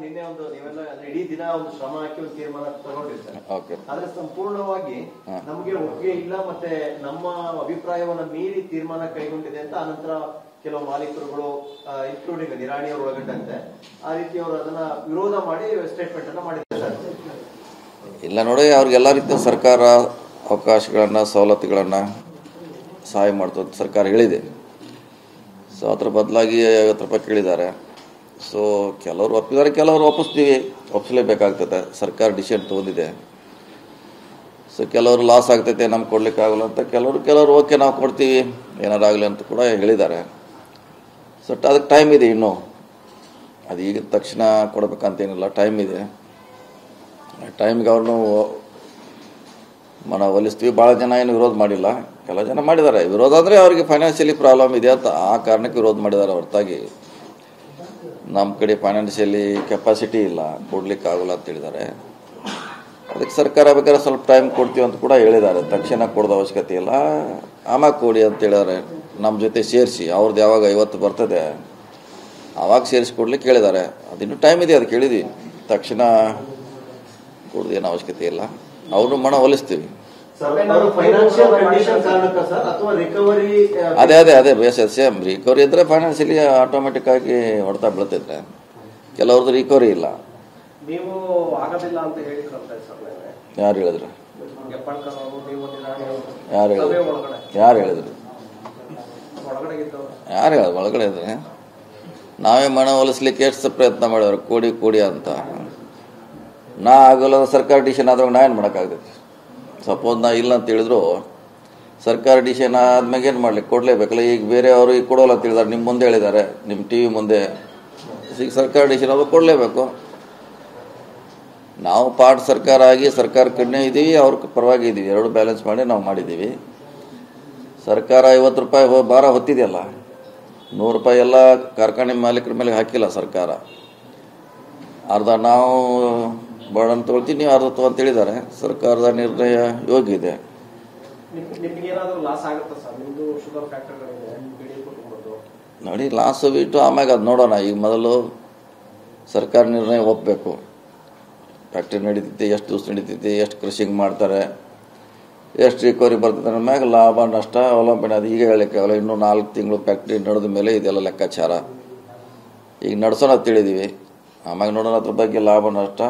ನಿನ್ನೆ ಒಂದು ನೀವೆಲ್ಲ ಇಡೀ ದಿನ ಒಂದು ಶ್ರಮ ಹಾಕಿ ಒಂದು ತೀರ್ಮಾನ ತಗೊಂಡಿರ್ತಾರೆ. ಓಕೆ. ಆದ್ರೆ ಸಂಪೂರ್ಣವಾಗಿ ನಮಗೆ ಒಪ್ಪಿಗೆ ಇಲ್ಲ ಮತ್ತೆ ನಮ್ಮ ಅಭಿಪ್ರಾಯವನ್ನ ಮೀರಿ ತೀರ್ಮಾನ ಕೈಗೊಂಡಿದೆ ಅಂತ ಆನಂತರ ಕೆಲವು ಮಾಲೀಕರುಗಳು ಇನ್ಕ್ಲೂಡಿಂಗ್ ನಿರಾಣಿಯವರು ಒಳಗೊಂಡಂತೆ ಆ ರೀತಿ ಅವರು ಅದನ್ನ ವಿರೋಧ ಮಾಡಿ ಸ್ಟೇಟ್ಮೆಂಟ್ ಅನ್ನ ಮಾಡಿದ್ದಾರೆ. ಇಲ್ಲ ನೋಡಿ, ಅವ್ರಿಗೆಲ್ಲ ರೀತಿಯ ಸರ್ಕಾರ ಅವಕಾಶಗಳನ್ನು ಸವಲತ್ತುಗಳನ್ನು ಸಹಾಯ ಮಾಡ್ತದೆ ಸರ್ಕಾರ ಹೇಳಿದೆ. ಸೊ ಅದ್ರ ಬದಲಾಗಿ 50 ರೂಪಾಯಿ ಕೇಳಿದ್ದಾರೆ. ಸೊ ಕೆಲವರು ಒಪ್ಪಿದ್ದಾರೆ, ಕೆಲವರು ಒಪ್ಪಿಸಲೇಬೇಕಾಗ್ತದೆ. ಸರ್ಕಾರ ಡಿಸಿಷನ್ ತೊಗೊಂಡಿದೆ. ಸೊ ಕೆಲವರು ಲಾಸ್ ಆಗ್ತೈತೆ, ನಮ್ಗೆ ಕೊಡ್ಲಿಕ್ಕೆ ಆಗಲ್ಲ ಅಂತ, ಕೆಲವರು ಓಕೆ ನಾವು ಕೊಡ್ತೀವಿ ಏನಾರಾಗಲಿ ಅಂತ ಕೂಡ ಹೇಳಿದ್ದಾರೆ. ಸೊ ಅದಕ್ಕೆ ಟೈಮ್ ಇದೆ ಇನ್ನೂ, ಅದು ಈಗ ತಕ್ಷಣ ಕೊಡಬೇಕಂತೇನಿಲ್ಲ, ಟೈಮ್ ಇದೆ. ಟೈಮ್ಗೆ ಅವ್ರನ್ನೂ ಒಲಿಸ್ತೀವಿ. ಭಾಳ ಜನ ಏನು ವಿರೋಧ ಮಾಡಿಲ್ಲ, ಕೆಲವು ಜನ ಮಾಡಿದ್ದಾರೆ. ವಿರೋಧ ಅಂದರೆ ಅವರಿಗೆ ಫೈನಾನ್ಷಿಯಲಿ ಪ್ರಾಬ್ಲಮ್ ಇದೆ ಅಂತ ಆ ಕಾರಣಕ್ಕೆ ವಿರೋಧ ಮಾಡಿದ್ದಾರೆ ಹೊರತಾಗಿ ನಮ್ಮ ಕಡೆ ಫೈನಾನ್ಷಿಯಲಿ ಕೆಪಾಸಿಟಿ ಇಲ್ಲ, ಕೊಡ್ಲಿಕ್ಕೆ ಆಗೋಲ್ಲ ಅಂತ ಹೇಳಿದ್ದಾರೆ. ಅದಕ್ಕೆ ಸರ್ಕಾರ ಬೇಕಾದ್ರೆ ಸ್ವಲ್ಪ ಟೈಮ್ ಕೊಡ್ತೀವಿ ಅಂತ ಕೂಡ ಹೇಳಿದ್ದಾರೆ. ತಕ್ಷಣ ಕೊಡೋದು ಅವಶ್ಯಕತೆ ಇಲ್ಲ, ಆಮೇಲೆ ಕೊಡಿ ಅಂತ ಹೇಳಿದ್ದಾರೆ. ನಮ್ಮ ಜೊತೆ ಸೇರಿಸಿ ಅವ್ರದ್ದು ಯಾವಾಗ 50 ಬರ್ತದೆ ಆವಾಗ ಸೇರಿಸಿ ಕೊಡ್ಲಿಕ್ಕೆ ಹೇಳಿದ್ದಾರೆ. ಅದಿನ್ನೂ ಟೈಮ್ ಇದೆ, ಅದಕ್ಕೆ ಹೇಳಿದ್ವಿ. ತಕ್ಷಣ ಕೊಡೋದು ಏನು ಅವಶ್ಯಕತೆ ಇಲ್ಲ, ಅವ್ರನ್ನೂ ಒಲಿಸ್ತೀವಿ. ಅದೇ ಸೇಮ್ ರಿಕವರಿ ಇದ್ರೆ ಫೈನಾನ್ಷಿಯಲಿ ಆಟೋಮೆಟಿಕ್ ಆಗಿ ಹೊಡೆತ ಬೀಳ್ತಿದ್ರೆ, ಕೆಲವ್ರದ್ದು ರಿಕವರಿ ಇಲ್ಲ. ನೀವು ಆಗೋದಿಲ್ಲ ಅಂತ ಹೇಳಿದ್ರು. ಯಾರು ಹೇಳಿದ್ರು? ಯಾರು ಹೇಳಿದ್ರು? ಒಳಗಡೆ ಇದ್ರೆ ನಾವೇ ಒಲಿಸ್ಲಿಕ್ಕೆ ಎಷ್ಟು ಪ್ರಯತ್ನ ಮಾಡಿದ್ರು, ಕೊಡಿ ಅಂತ. ನಾ ಆಗೋಲ್ಲ, ಸರ್ಕಾರ ಡಿಸಿಷನ್ ಆದಾಗ ನಾ ಏನು ಮಾಡೋಕ್ಕಾಗ್ತೈತಿ? ಸಪೋಸ್ ನಾ ಇಲ್ಲ ಅಂತ ಹೇಳಿದ್ರು, ಸರ್ಕಾರ ಡಿಸಿಷನ್ ಆದ್ಮೇಲೆ ಏನು ಮಾಡ್ಲಿಕ್ಕೆ ಕೊಡಲೇಬೇಕಲ್ಲ. ಈಗ ಬೇರೆ ಅವರು ಈಗ ಕೊಡೋಲ್ಲ ಅಂತ ಹೇಳಿದಾರೆ, ನಿಮ್ಮ ಮುಂದೆ ಹೇಳಿದ್ದಾರೆ, ನಿಮ್ಮ TV ಮುಂದೆ. ಈಗ ಸರ್ಕಾರ ಡಿಸಿಷನ್ ಆದಾಗ ಕೊಡಲೇಬೇಕು. ನಾವು ಸರ್ಕಾರ ಆಗಿ ಸರ್ಕಾರ ಕಡೆ ಇದ್ದೀವಿ, ಅವ್ರ ಪರವಾಗಿ ಇದ್ದೀವಿ, ಎರಡು ಬ್ಯಾಲೆನ್ಸ್ ಮಾಡಿ ನಾವು ಮಾಡಿದ್ದೀವಿ. ಸರ್ಕಾರ 50 ರೂಪಾಯಿ ಭಾರ ಹೊತ್ತಿದೆಯಲ್ಲ, 100 ರೂಪಾಯಿ ಎಲ್ಲ ಕಾರ್ಖಾನೆ ಮಾಲೀಕರ ಮೇಲೆ ಹಾಕಿಲ್ಲ ಸರ್ಕಾರ. ಅರ್ಧ ನಾವು ಬರ್ಡನ್ ತೊಗೊಳ್ತೀವಿ, ನೀವು ಅರ್ಧ ಅಂತ ಹೇಳಿದ್ದಾರೆ. ಸರ್ಕಾರದ ನಿರ್ಣಯ ಯೋಗ್ಯ ಇದೆ. ನೋಡಿ, ಲಾಸ್ ಬಿಟ್ಟು ಆಮ್ಯಾಗ ಅದು ನೋಡೋಣ. ಈಗ ಮೊದಲು ಸರ್ಕಾರ ನಿರ್ಣಯ ಒಪ್ಪಬೇಕು. ಫ್ಯಾಕ್ಟ್ರಿ ನಡೀತೈತಿ, ಎಷ್ಟು ದಿವಸ ನಡೀತೈತಿ, ಎಷ್ಟು ಕೃಷಿಂಗ್ ಮಾಡ್ತಾರೆ, ಎಷ್ಟು ರಿಕವರಿ ಬರ್ತದೆ, ನನ್ನ ಮ್ಯಾಗ ಲಾಭ ನಷ್ಟ ಅವಲಂಬನೆ. ಅದು ಈಗ ಹೇಳಲಿಕ್ಕೆ ಅವಲ್ಲ, ಇನ್ನೂ 4 ತಿಂಗಳು ಫ್ಯಾಕ್ಟ್ರಿ ನಡೆದ ಮೇಲೆ ಇದೆಲ್ಲ ಲೆಕ್ಕಾಚಾರ. ಈಗ ನಡೆಸೋಣ ತಿಳಿದೀವಿ, ಆಮ್ಯಾಗ ನೋಡೋಣ ಅದ್ರ ಬಗ್ಗೆ ಲಾಭ ನಷ್ಟ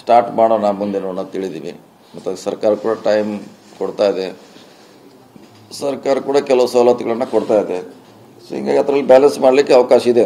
ಸ್ಟಾರ್ಟ್ ಮಾಡೋಣ, ಮುಂದೆ ನೋಡೋಣ ತಿಳಿದೀವಿ. ಮತ್ತು ಸರ್ಕಾರ ಕೂಡ ಟೈಮ್ ಕೊಡ್ತಾ ಇದೆ, ಸರ್ಕಾರ ಕೂಡ ಕೆಲವು ಸವಲತ್ತುಗಳನ್ನ ಕೊಡ್ತಾ ಇದೆ. ಸೊ ಹಿಂಗಾಗಿ ಅದರಲ್ಲಿ ಬ್ಯಾಲೆನ್ಸ್ ಮಾಡಲಿಕ್ಕೆ ಅವಕಾಶ ಇದೆ.